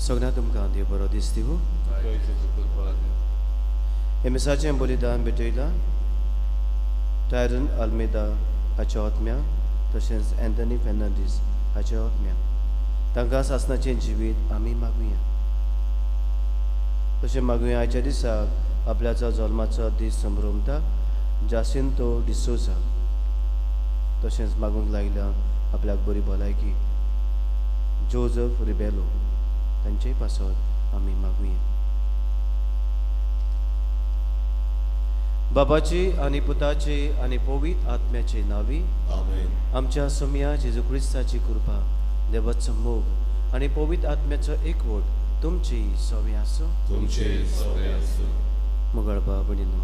सगळ्यांक तुमकां देव बरो दीस दिवं. हे मिसाचें बलिदान भेटयलां टायरन आल्मेदा हाच्या आत्म्या तशेंच एंथनी फेर्नांडीस हाच्या आत्म्या तांकां सासणाचें जिवीत आमी मागुया. तशें मागुया आयच्या दिसाक आपल्याचो जल्माचो दीस संभ्रमता जासिंतो डिसोजा. तशेंच मागूंक लायल्या आपल्याक बरी भलायकी जोझफ रिबेलो तांचेय पासत आमी मागुया. बाबाची आनी पुताची आनी पवित्र आत्म्याची नावी आमच्या सोम्या जेजू क्रिस्ताची कृपा देवाचो मोग आनी पवित्र आत्म्याचो एकवट तुमची सवय आसो. मोगळपा भणिनो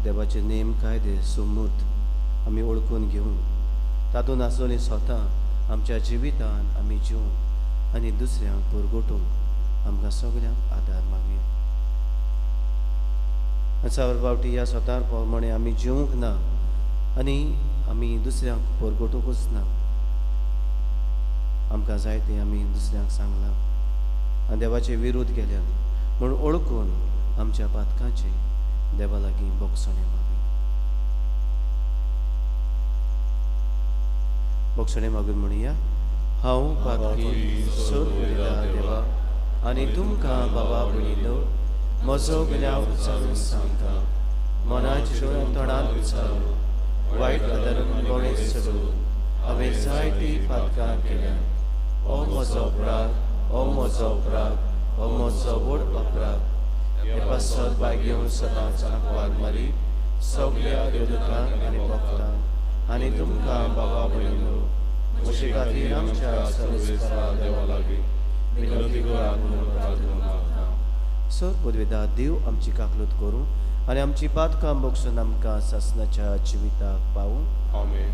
देवाचे नेम कायदे सुमूर्त आमी ओळखून घेवून तातूंत आसोली स्वता आमच्या जिवितान आमी जिवूंक आनी दुसऱ्यांक परगोटूंक आमकां सगळ्यांक आदार मागुया. सावर फावटी ह्या स्वतार प्रमाणे आमी जिवूंक ना आनी आमी दुसऱ्यांक परगोटूंकूच ना. आमकां जाय तें आमी दुसऱ्यांक सांगलां आनी देवाचे विरोध केल्यात म्हूण ओळखून आमच्या पातकांचे देवा लागीं बोगसणे मागुया. बोगसणे मागून म्हणुया. हांव पातकी सोद करिता देवा आनी तुमकां बाबा भयणीनो म्हजो गुन्यांव उचारून सांगता. मनाच्या तोंडान उचारून वायट आदारून गोळे सोडून हांवें जायती पातकां केल्यात. हो म्हजो अपराध, हो म्हजो अपराध, हो म्हजो व्हड अपराध. हे पासत बाय घेवन सदांच वाग मारी सगळ्या देवदूतांक आनी भक्तांक आनी तुमकां बाबा भयणीनो म्हजे खातीर आमच्या सर्वेस्परा देवा लागीं विनंती करात म्हणून प्रार्थना करता. सर पदवेदार देव आमची काकलूत करूं आनी आमची पातकां बोगसून आमकां सासणाच्या जिविताक पावूं. आमेन.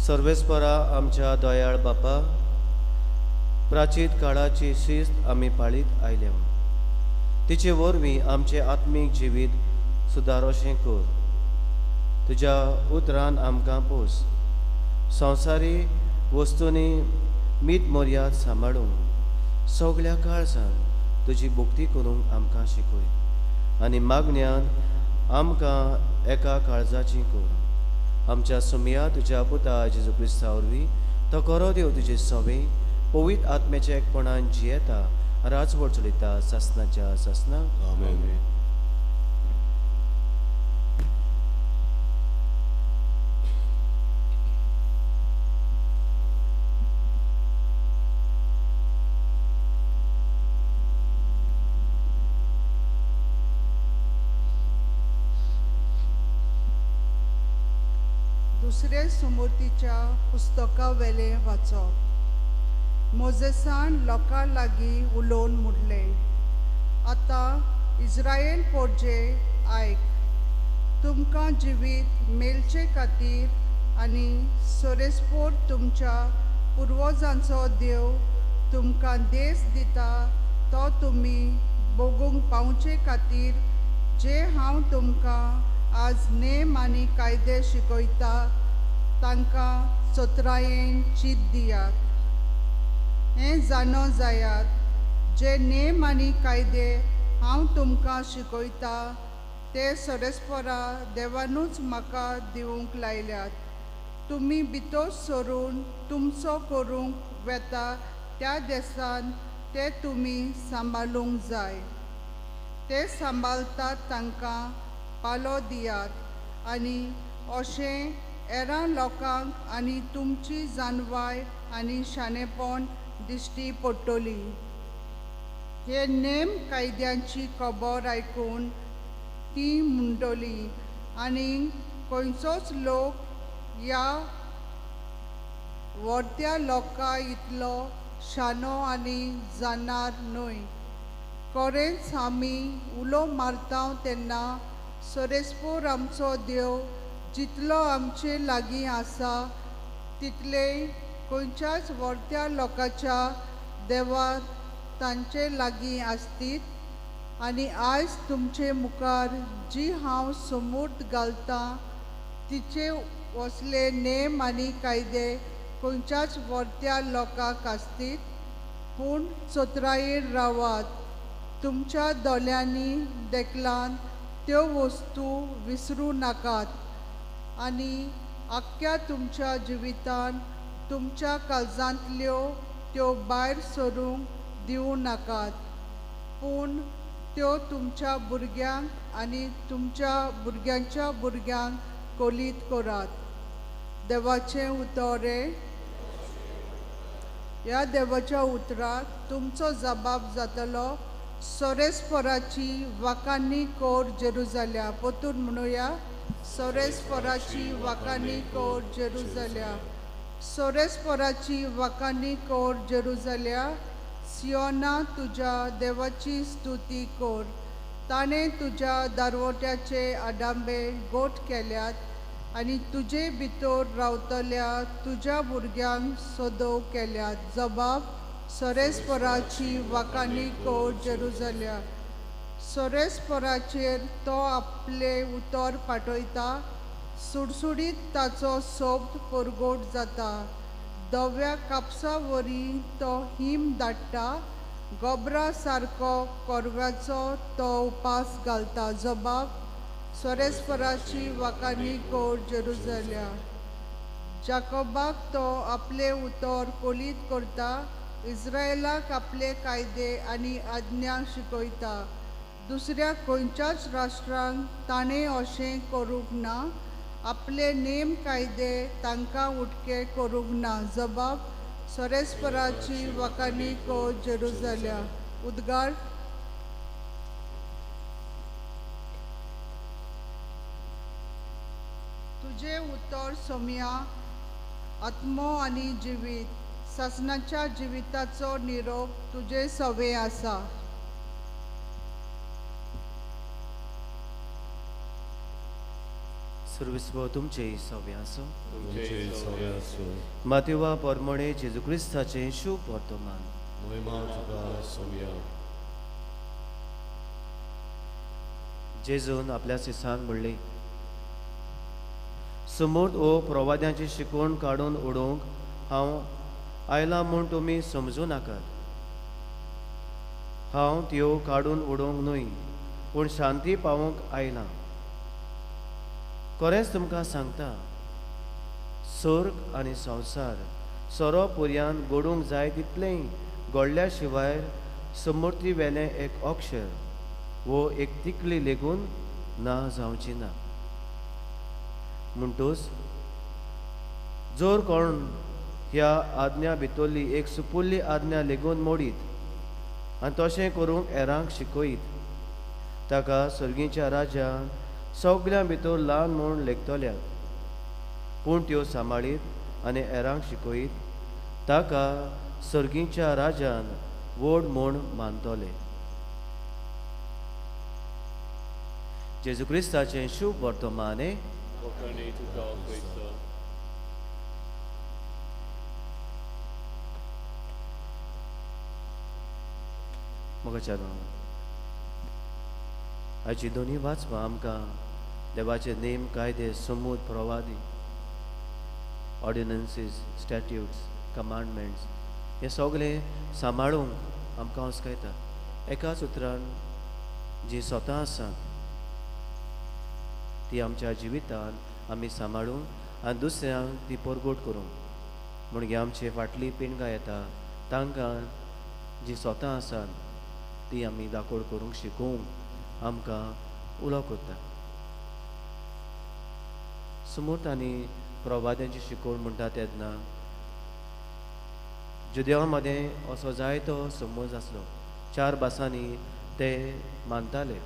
सर्वेस्परा आमच्या दयाळ बापा प्राचीन काळाची शिस्त आमी पाळीत आयल्या. तिचे वरवीं आमचे आत्मीक जिवीत सुदारोशें कर. तुज्या उतरान आमकां पोस. संवसारी वस्तूंनी मीत मर्याद सांबाळूंक सगळ्या काळजान तुजी भक्ती करूंक आमकां शिकय आनी मागण्यान आमकां एका काळजाची कर. आमच्या सुमया तुज्या पुता जेजू क्रिस्ता वरवीं तो खरो देव तुजे सवे पवित्र आत्म्याच्या एकपणान जियेता राजवट चलयता सासणाच्या सासणाक. आमेन. दुसरे सुमूर्तीच्या पुस्तका वेले वाचप. मोजेसान लोकां लागीं उलोवन म्हणलें, आतां इस्रायल पोरजे आयक, तुमकां जिवीत मेलचे खातीर आनी सोरेस्पोर तुमच्या पुर्वजांचो देव तुमकां देस दिता तो तुमी भोगूंक पावचे खातीर जे हांव तुमकां आज नेम आनी कायदे शिकयता तांकां चोत्रायेन चीत दियात. हें जाणो जायात जे नेम आनी कायदे हांव तुमकां शिकयता ते सोरेस्पोरा देवानूच म्हाका दिवंक लायल्यात. तुमी भितर सरून तुमचो करूंक वेता त्या देसान ते तुमी सांबाळूंक जाय. ते सांबाळतात तांकां पालो दियात आनी अशें हेरां लोकांक आनी तुमची जानवाय आनी शाणेपण दिश्टी पडटली. हे नेम कायद्यांची खबर आयकून ती म्हणटली आनी खंयचोच लोक ह्या व्हडट्या लोकां इतलो शानो आनी जाणकार न्हय. खरेंच आमी उलो मारता तेन्ना सोरेस्पोर आमचो देव जितलो आमचे लागीं आसा तितले खंयच्याच व्हडट्या लोकांच्या देवा तांचे लागीं आसतीत. आनी आयज तुमचे मुखार जी हांव समूर्त घालतां तिचे असले नेम आनी कायदे खंयच्याच व्हडट्या लोकांक आसतीत. पूण चोत्रायेर रावात, तुमच्या दोळ्यांनी देखलान त्यो वस्तू विसरूं नाकात आनी आख्ख्या तुमच्या जिवितान तुमच्या काळजांतल्यो त्यो भायर सरूंक दिवं नाकात. पूण त्यो तुमच्या भुरग्यांक आनी तुमच्या भुरग्यांच्या भुरग्यांक कोलीत करात. देवाचें उतर. ह्या देवाच्या उतराक तुमचो जबाब जातलो, सोरेस्पोराची वाखाणणी कोर जेरुजाल्या. पोतून म्हणुया, सोरेस्पोराची वाखाणणी कोर जेरुजाल्या. सोरेस्पोराची वाखाणणी कोर जेरुजाल्या. सियोना तुज्या देवाची स्तुती कोर. ताणें तुज्या दारवट्याचे आडांबे गोठ केल्यात आनी तुजे भितर रावतल्या तुज्या भुरग्यांक सोदोव केल्यात. जबाब, सोरेस्पोराची वाखाणणी कोर जेरुजाल्या. सोरेस्पोराचेर तो आपले उतर पाठयता, सुडसुडीत ताचो सोब परगोट जाता. धव्या कापसा वरी तो हिम धाडटा, गोबरा सारको कोरव्याचो तो उपास घालता. जबाब, सोरेस्पोराची वाखाणणी कोर जेरुजाल्या. जाकोबाक तो आपले उतर कोलीत करता, इस्रायेलाक आपले कायदे आनी आज्ञा शिकयता. दुसऱ्या खंयच्याच राष्ट्रांक ताणें अशें करूंक ना. आपले नेम कायदे तांकां उटके करूंक ना. जबाब, सोरेस्पोराची वाखाणणी कोर जेरुजाल्या. उद्गार. तुजे उतर सोम्या आत्मो आनी जिवीत, सासणाच्या जिविताचो निरोप तुजे सवे आसा. सर्विस्व तुमचे सवे आसूं. मातेवा परमणे जेजू क्रिस्ताचें शुभ वर्तमान. जेजून आपल्या सिसांक म्हणलें, समोर ओ प्रवाद्यांची शिकवण काडून उडोवंक हांव आयलां म्हूण तुमी समजूं नाकात. हांव त्यो काडून उडोवंक न्हय, पूण शांती पावोवंक आयलां. खरेंच तुमकां सांगता, स्वर्ग आनी संवसार सोरो पर्यान घडूंक जाय तितलें घडल्या शिवाय समृद्धी वेलें एक अक्षर वो एक तिकली लेगून ना जावची ना. म्हणटूच जोर कोण ह्या आज्ञा भितरली एक सुपुल्ली आज्ञा लेगून मोडीत आनी तशें करूंक हेरांक शिकयत, ताका सर्गीच्या राज्यान सगळ्यां भितर ल्हान म्हूण लेखतल्यात. पूण त्यो सांबाळीत आनी हेरांक शिकयत, ताका सर्गीच्या राजान व्हड म्हूण मानतले. जेजू क्रिस्ताचें शुभ वर्तमाने Proclaim to God Christ. मोगाच्या हाची दोनी वाचपां आमकां देवाचे नेम कायदे समूद प्रवादी ऑर्डिनन्सीस स्टॅट्यूट्स कमांडमेंट्स हे सगळें सांबाळूंक आमकां हुस्कयता. एकाच उतरान जी स्वता आसा ती आमच्या जिवितान आमी सांबाळूंक आनी दुसऱ्यांक ती परगोट करूंक म्हणजे आमची फाटली पिणगां येता तांकां जी स्वता आसात ती आमी दाखोड करूंक शिकोवंक आमकां उलो करता. समूर्त आनी प्रवाद्यांची शिकोवण म्हणटा तेन्ना जुदेवा मदें असो जायतो समज आसलो. 4 भासांनी ते मानताले.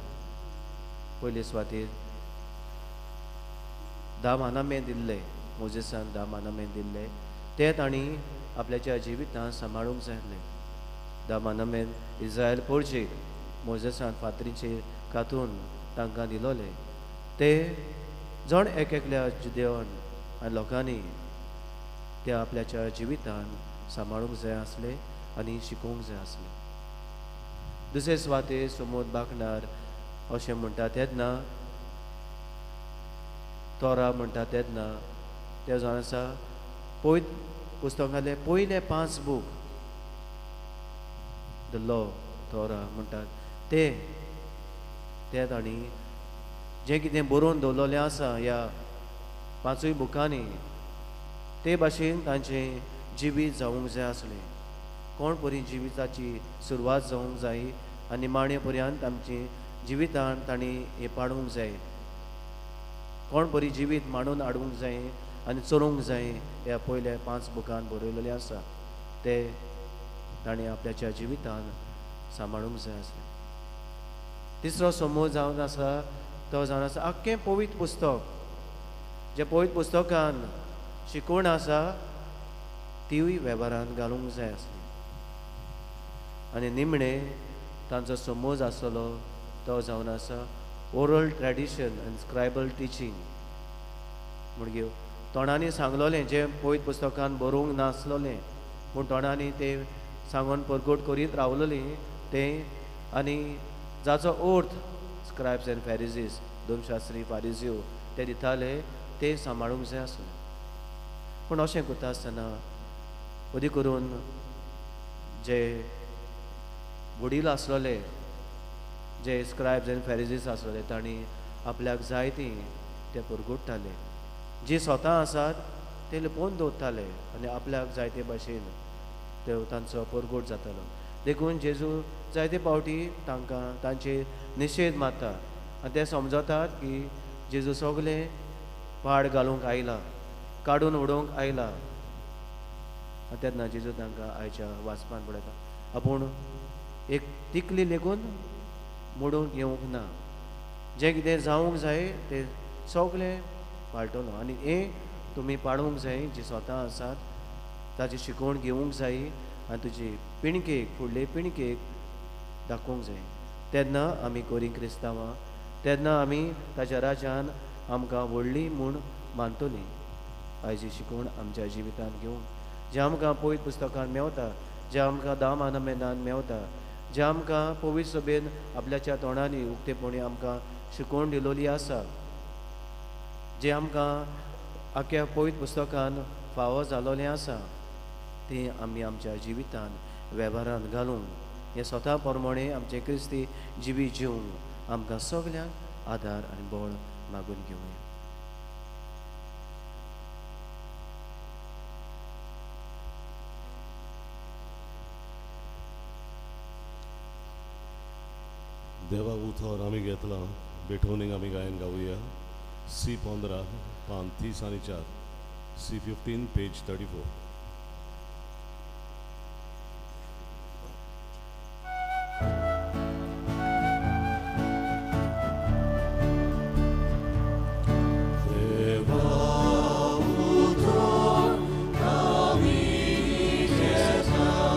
पयले सुवातेर 10 मानामे दिल्ले, मोजेसान 10 मानामे दिल्ले ते तांणी आपल्याच्या जिवितांत सांबाळूंक जाय आसले. 10 मानामे इस्रायल पोरचेक मोजेसान फातरीचेर कातून तांकां दिलोले. ते जण एकल्या जुदेवान आनी लोकांनी ते आपल्याच्या जिवितान सांबाळूंक जाय आसले आनी शिकोवंक जाय आसले. दुसरे सुवातेर समोद बाकणार अशें म्हणटा तेन्ना तोरा म्हणटा तेन्ना ते जावन आसा पुस्तकांतले पयले 5 बूक द लॉ तोरा म्हणटात ते तांणी जें कितें बरोवन दवरलेलें आसा ह्या 5 बुकांनी ते भाशेन तांचें जिवीत जावंक जाय आसलें. कोण परी जिविताची सुरवात जावंक जाय आनी माणे पर्यंत आमची जिवितान तांणी हें पाडूंक जाय. कोण परी जिवीत मांडून हाडूंक जाय आनी चलोवंक जाय ह्या पयल्या 5 बुकान बरयलेलें आसा ते ताणें आपल्याच्या जिवितान सांबाळूंक जाय आसलें. तिसरो समूह जावन आसा तो जावन आसा आख्खें पवित्र पुस्तक. जे पवित्र पुस्तकान शिकवण आसा तीय वेव्हारान घालूंक जाय आसली. आनी निमणे तांचो समज आसलो तो जावन आसा ओरल ट्रेडिशन आनी स्क्रायबल टिचींग. म्हणजे तोंडांनी सांगलोलें जें पवित्र पुस्तकान बरोवंक नासलोलें पूण तोंडांनी तें सांगून परगोट करीत रावलोलीं तें आनी जाचो अर्थ स्क्रायब्स एंड फॅरिजीस 2 शास्त्री फारिजीव ते दिताले ते सांबाळूंक जाय आसलें. पूण अशें करता आसतना अदी करून जे वडील आसलोले जे स्क्रायब्स एंड फॅरिजीस आसलोले तांणी आपल्याक जाय ती ते परगोडटाले. जी स्वता आसात ते लिपोवन दवरताले आनी आपल्याक जाय ते भाशेन ते तांचो परगोट जातालो. देखून जेजू जायते फावटी तांकां तांचे निशेध मारता आनी ते समजतात की जेजू सगलें पाड घालूंक आयला, काडून उडोवंक आयला. आनी तेन्ना जेजू तांकां आयच्या वाचपान पडयता आपूण एक तिकली लेगून मोडून येवंक ना. जें कितें जावंक जाय तें सगलें पाळटलो आनी हें तुमी पाडूंक जाय. जी स्वता आसात ताची शिकवण घेवंक जाय आनी तुजी पिणकेक फुडले पिणकेक दाखोवंक जाय. तेन्ना आमी कोरी क्रिस्तांवां तेन्ना आमी ताच्या राज्यान आमकां व्हडली म्हूण मानतलीं. आयची शिकवण आमच्या जिवितांत घेवंक जें आमकां पवित्र पुस्तकान मेवता, जें आमकां 10 मानामेंतान मेवता, जें आमकां पवित्र सभेन आपल्याच्या तोंडांनी उक्तेपणी आमकां शिकवण दिलोली आसा, जें आमकां आख्या पवित्र पुस्तकान फावो जालोलें आसा तें आमी आमच्या जिवितान वेव्हारान घालूंक हें स्वता प्रमाणे आमचें क्रिस्ती जिवीत जिवंक आमकां सगल्यांक आदार आनी बळ मागून घेवया. देवा उथार आमी घेतला बेठोनीक आमी गायन गावया. C15 पान 30 आनी 4, C15 page 34. Dewa uthar kami घेतला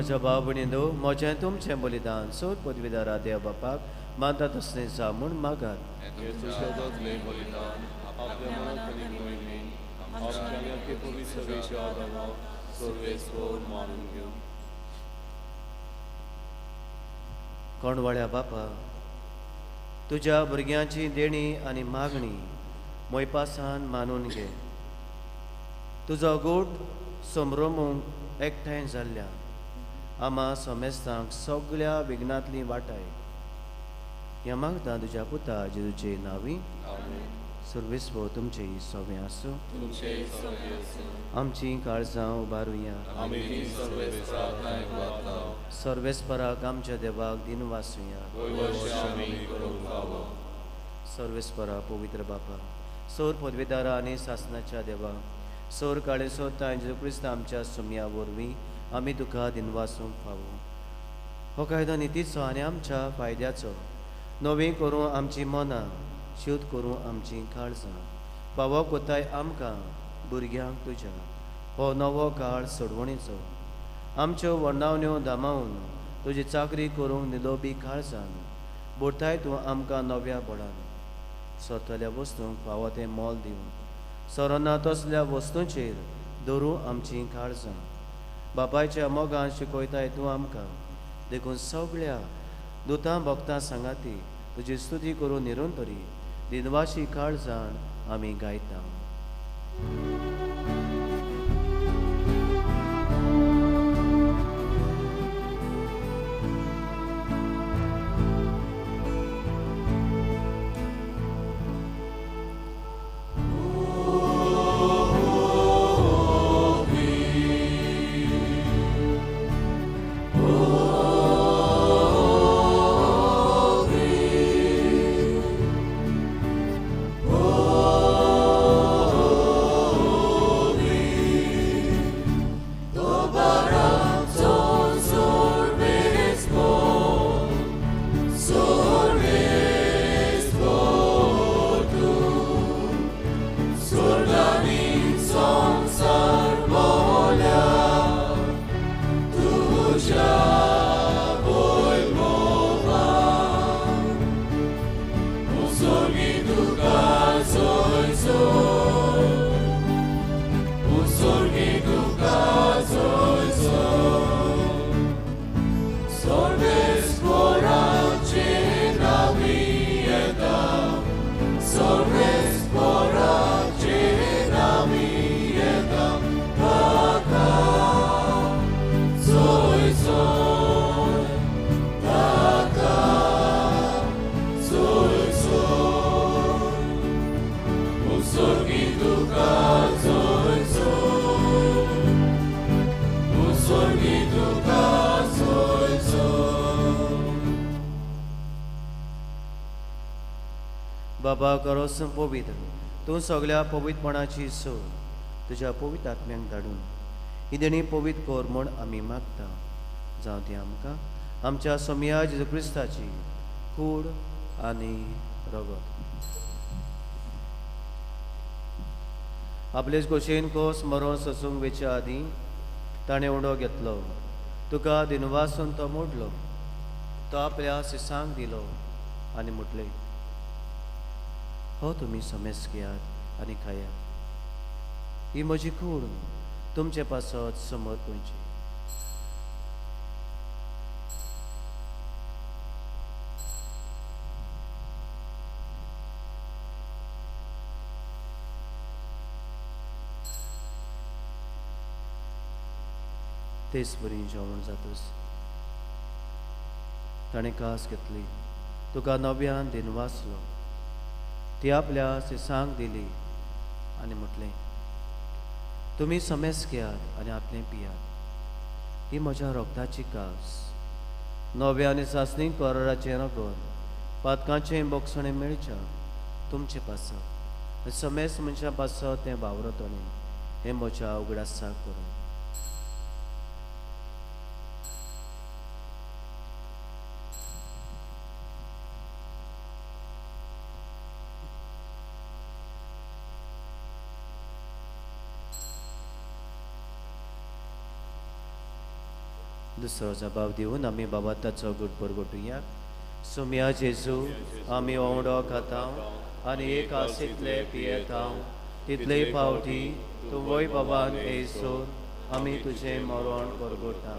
म्हज्या भाव भयणीनो, म्हजें तुमचें बलिदान सोद पदवीदारा देव बापाक मानता तसलें जा म्हूण मागात. येसूच्या दसलें बलिदान आपल्या मनांतली मोहिनी आमच्या केपुरी सवेच्या आदाराक सर्वेस्वर मानून घेऊ. कोणवाड्या बापा, तुज्या भुरग्यांची देणी आनी मागणी मोयपासान मानून घे. तुजो गोठ समरमूंक एकठांय जाल्ल्या आमा समेस्तांक सगळ्या विघ्नांतली वाटाय. ह्या मागता तुज्या पुता जेजूचे नांवी. सर्वेस्व तुमचे सोबे आसूं. आमची काळजां उबारुया. सर्वेस्पराक आमच्या देवाक दिन वासुया. सर्वेस्परा पवित्र बापा, सोर पदवीदारा आनी शासनाच्या देवा, सोर काळे सोता जेजू क्रिस्त आमच्या सुमया वरवीं आमी तुका दिनवासूंक फावो. हो कायदो नितीचो आनी आमच्या फायद्याचो. नवी करूं आमची मनां, शुद्ध करूं आमची काळजां. फावो कोताय आमकां भुरग्यांक तुज्या हो नवो काळ सोडवणेचो. आमच्यो वर्णावण्यो दामावन तुजी चाकरी करूंक निलोबी काळजान बोरताय तूं आमकां नव्या बळान. सोरतल्या वस्तूंक फावो तें मोल दिवन सोरोना तसल्या वस्तूंचेर दवरूं आमची काळजां. बापायच्या मोगान शिकयताय तूं आमकां. देखून सगळ्या दुतां भक्तां सांगाती तुजी स्तुती करून निरंतरी दिनवाशी काळजान आमी गायता. बाबा करोस पवित्र, तूं सगळ्या पवित्रपणाची सोय तुज्या पवित्र आत्म्याक धाडून ही देणी पवित्र कोर म्हूण आमी मागता. जावं ती आमकां आमच्या सोमया जेजू क्रिस्ताची कूड आनी रगत. आपलेच खोशेन कोस मरोन सोसूंक वेच्या आदीं ताणें उंडो घेतलो. तुका दिनवासून तो मोडलो. तो आपल्या सिसांक दिलो आनी म्हटलें, हो तुमी समेस घेयात आनी खायात. ही म्हजी कूड तुमचे पासत समर्पणची. तेच बरी जेवण जातच ताणें कास घेतली. तुका नव्यान दिनवासलो. ती आपल्या सिसांक दिली आनी म्हटलें, तुमी समेस घेयात आनी आपलें पियात. ही म्हज्या रोगताची कास. नव्या आनी सासणी कराराचें रगत पातकांचें बोगसणें मेळच्या तुमचे पासत. समेस मनशां पासत तें वावरतलें. हें म्हज्या उगडासाक करून. दुसरो जबाब दिवन आमी बाबा ताचो गुडपर घोटुया. सुम्या जेजू आमी वांगडा खाता आनी एक आसितले पियेत हांव तितले फावटी तूं वय बाबान येयसोर आमी तुजें मरण परगोटा.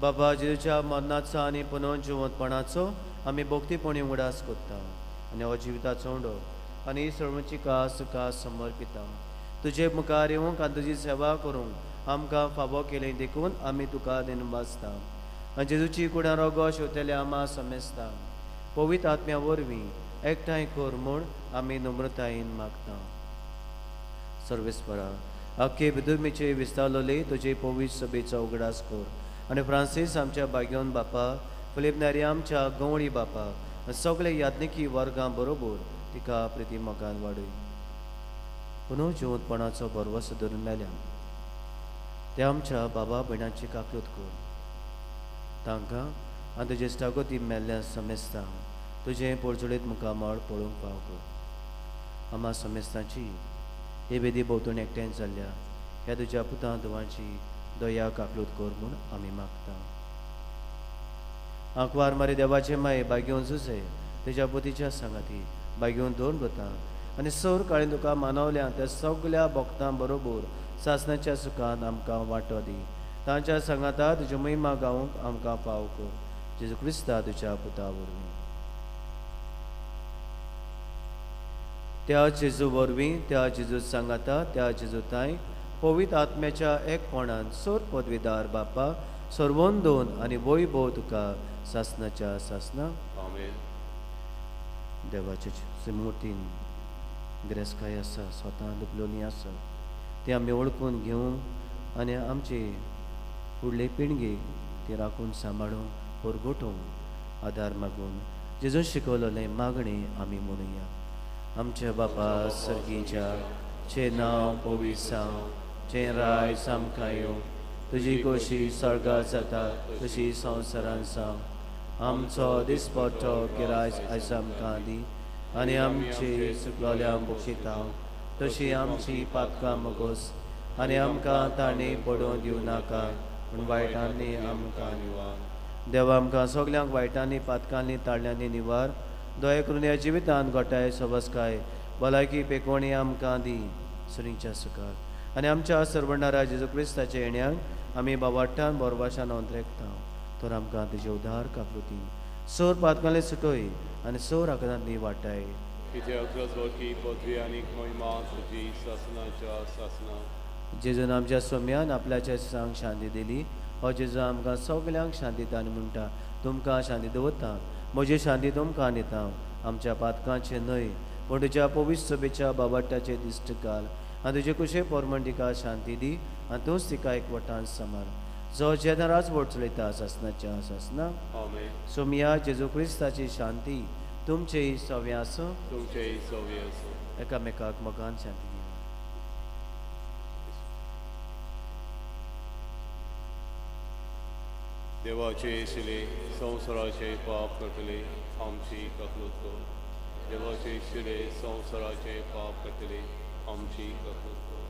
बाबा जेजूच्या मरणाचो आनी पुनः जिवंतपणाचो आमी भोक्तीपणी उगडास कोत्ता आनी हो जिविताचो उंडो आनी सर्वची कास तुका समर्पिता. तुजे मुखार येवंक आनी तुजी सेवा करूंक आमकां फावो केलें देखून आमी तुका दिनवासता आनी जेजूची कुडां रोगो शेवतेले आमा समेस्ता. पवित्र आत्म्या वरवीं एकठांय कर म्हूण आमी नम्रतायेन मागता. सर्वेस्परा आख्खे विधुमेचे विस्तारलोले तुजे पवित्र सभेचो उगडास कर आनी फ्रांसीस आमच्या बाग्योन बापा फिलीप नेरी आमच्या गवळी बापा सगळे याज्ञिकी वर्गां बरोबर तिका प्रिती मोगान वाडय. पुनः जिवंतपणाचो बरवस धरून मेल्या त्या आमच्या बाबा भयणांची काकूत कर. तांकां आनी तुजे इश्टागोती मेल्ल्या समेस्ता तुजें पोरचुडीत मुखामळ पळोवंक पाव कर. आमा समेस्तांची हे वेदी भोंवतणी एकठांय जाल्ल्या ह्या तुज्या पुतां दुवांची दया काकूत कर म्हूण आमी मागता. आंकवार मारी देवाचे माये बागेवन झुजे तुज्या पुतीच्या सांगाती बागेवन दोन गोतां आनी सर काळीन तुका मानवल्या त्या सगळ्या भक्तां बरोबर सासणाच्या सुखान आमकां वांटो दी. तांच्या सांगाता तुजी महिमा गावंक आमकां फाव कर. जेजू क्रिस्ता तुज्या पुता वरवीं. त्या जेजू वरवीं त्या जेजू सांगाता त्या जेजू ताई पवित्र आत्म्याच्या एकपणान सोर पदवीदार बापा सर्वोंदोन आनी वैभव तुका सासणाच्या सासना देवाचे मुर्तीन गिरेस्काय आसा स्वता दुखलोनी आसा ती आमी ओळखून घेवंक आनी आमचे फुडले पिळगेक ती राखून सांबाळून परगोटोवंक आदार मागून जेजून शिकवलेलें मागणी आमी म्हणुया. आमच्या बापा सर्गीच्या चे नांव पवित्र जावं चे राय सामका येवं तुजी कशी स्वर्गांत जाता तशी संवसारांत जावं. आमचो दिसपट्टो गिरायज आयज आमकां दी आनी आमची चुकलोल्यांक बक्षिता तशी आमची पातकां मोगोस आनी आमकां ताणी पडोवन दिवं नाका पूण वायटांनी आमकां निवार. देवा आमकां सगल्यांक वायटांनी पातकांनी ताळ्यांनी निवार. दया करून ह्या जिवितांत गोठाय सबस्काय भलायकी पेकोवणी आमकां दी सुरींच्या सुखार आनी आमच्या सर्वणारा जेजू क्रिस्ताच्या येण्याक आमी बावाट्टान बोरवाशान अंतरेकता तर आमकां तुजे उदार कापृती सोर पातकांनी सुटोय आनी सोर आकारांतली वाटाय. जेजून आमच्या सोम्यान आपल्याच्या सांग शांती दिली. हो जेजू आमकां सगल्यांक शांती दिता आनी म्हणटा तुमकां शांती दवरता म्हजी शांती तुमकां दिता. आमच्या पातकांचे न्हय पूण तुज्या पवित्र सभेच्या बाबाट्याचे दिश्ट घाल आनी तुजे कुशे पोरमण तिका शांती दी आनी तूंच तिका एकवटान सांबाळ. जो जेन्ना राजवट चलयता सासणाच्या सासना सोम्या जेजू क्रिस्ताची शांती तुमचेय सव्य आसूं. एकामेकाक मोगान शांती दिवं. देवाचे शिले संवसाराचे पाप करतले आमची काकूत कर. देवाचे शिले संवसाराचे पाप करतले आमची काकूत कर.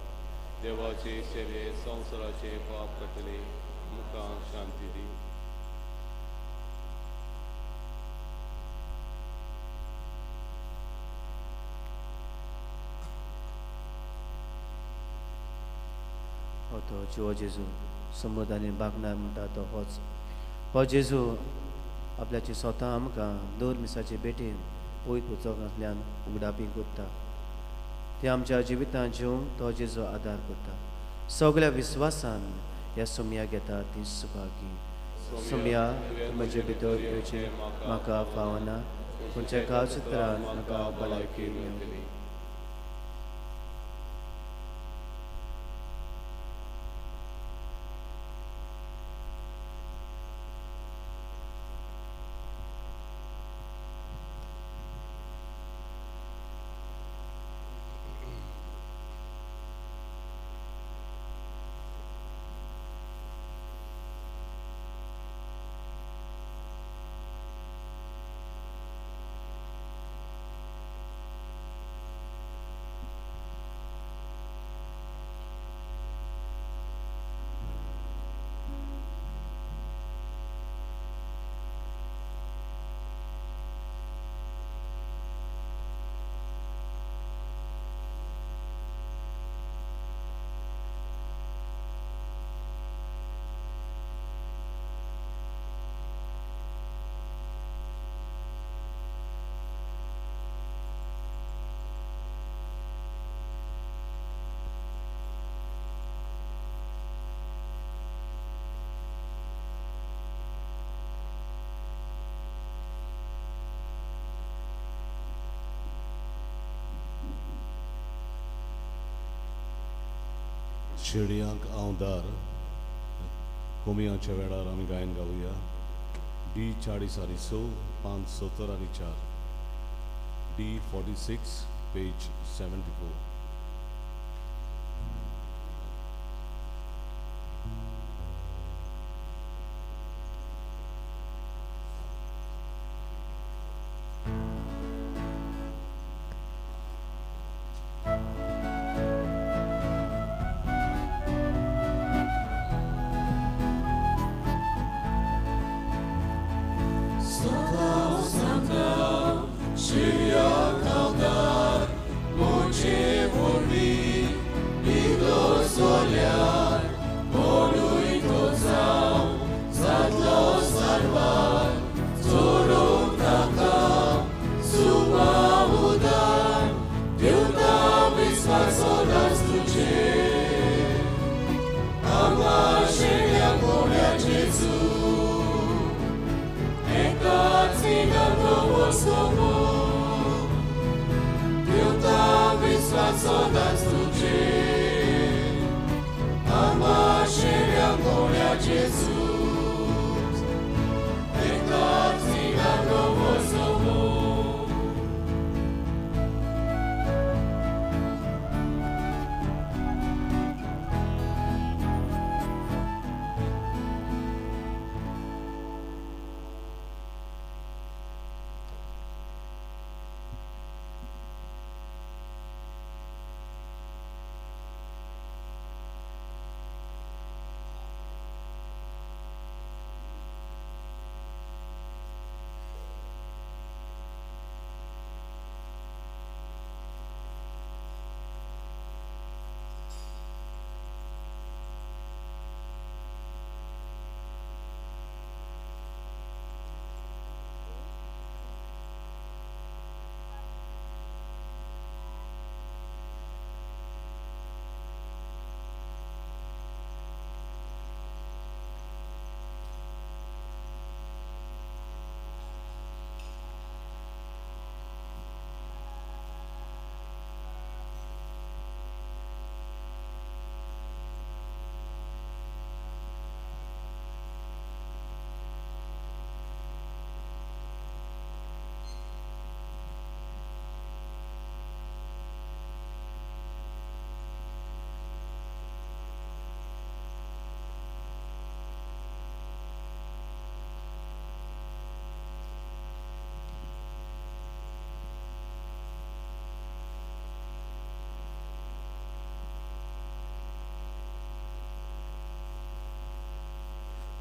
देवाचे शिले संवसाराचे पाप करतले मुखां शांती दी. हो तो जिवो जेजू समुदानी बागणार म्हणटा तो होच. हो जेजू आपल्याची स्वता आमकां दोन मिसाचे बेटेन पयत पुस्तकांतल्यान उगडापी कोत्ता. ते आमच्या जिवितांत जिवंक तो जेजू आदार करता. सगळ्या विस्वासान ह्या सोम्या घेता ती सुभागी. सोम्या म्हजे भितर येवचें म्हाका फावना पूण चेका चित्रान म्हाका भलायकी मेळटली. शिरड्यांक आवदार कोमियाच्या वेळार आमी गायन गावया डी 40 570 आणि 4 डी 46 पेज 74.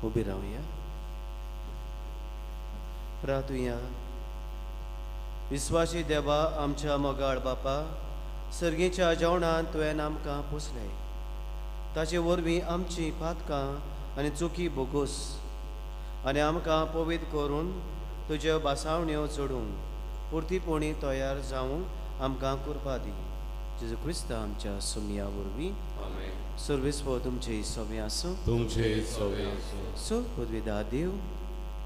उभी राहूया, प्रार्थूया. विस्वासी देवा, आमच्या मोगाळ बापा, सर्गेच्या जेवणांत तुवें आमकां पोसलें. ताचे वरवीं आमची पातकां आनी चुकी बोगूस आनी आमकां पवित्र करून तुज्यो बासावण्यो चडूंक पुर्तीपणी तयार जावंक आमकां कृपा दी. जेजू क्रिस्त आमच्या सुमया वरवीं सर्वेस्व तुमचे सवे आसूं. तुमचे सवे आसूं. सो पदवीदा देव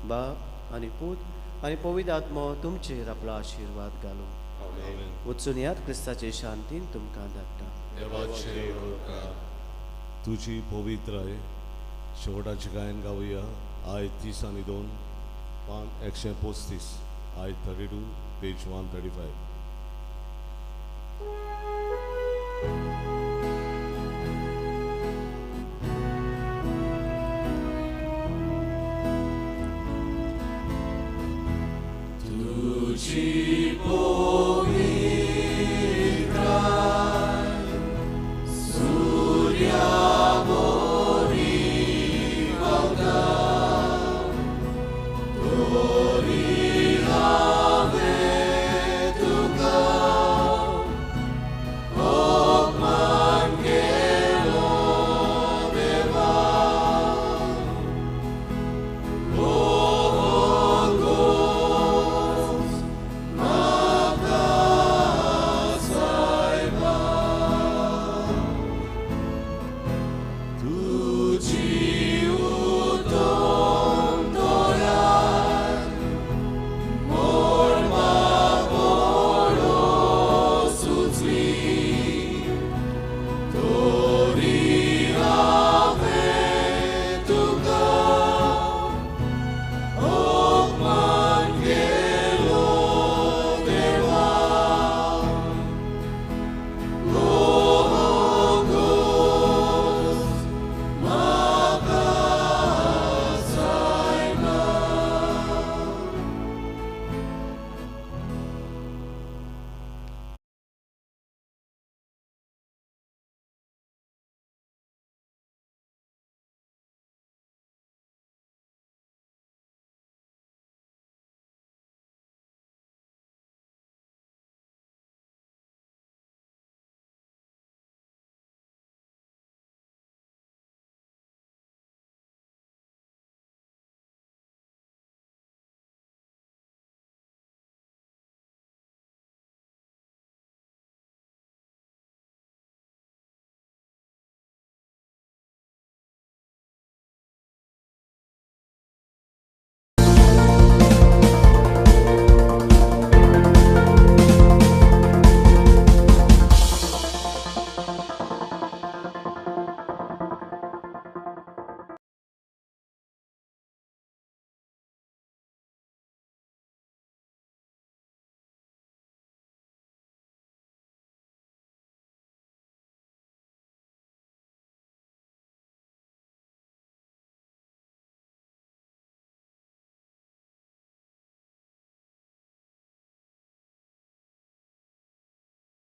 बाप आनी पूत आनी पवित्र आत्मो तुमचेर आपलो आशिर्वाद घालूं. वचून यात क्रिस्ताचे शांतीन तुमकां धाडटा. देवाचे उपकार. तुझी पवित्राय शेवटाचे गायन गावया आय 30 आणि 2 पान 135 आय 32 पेज 135. Tutti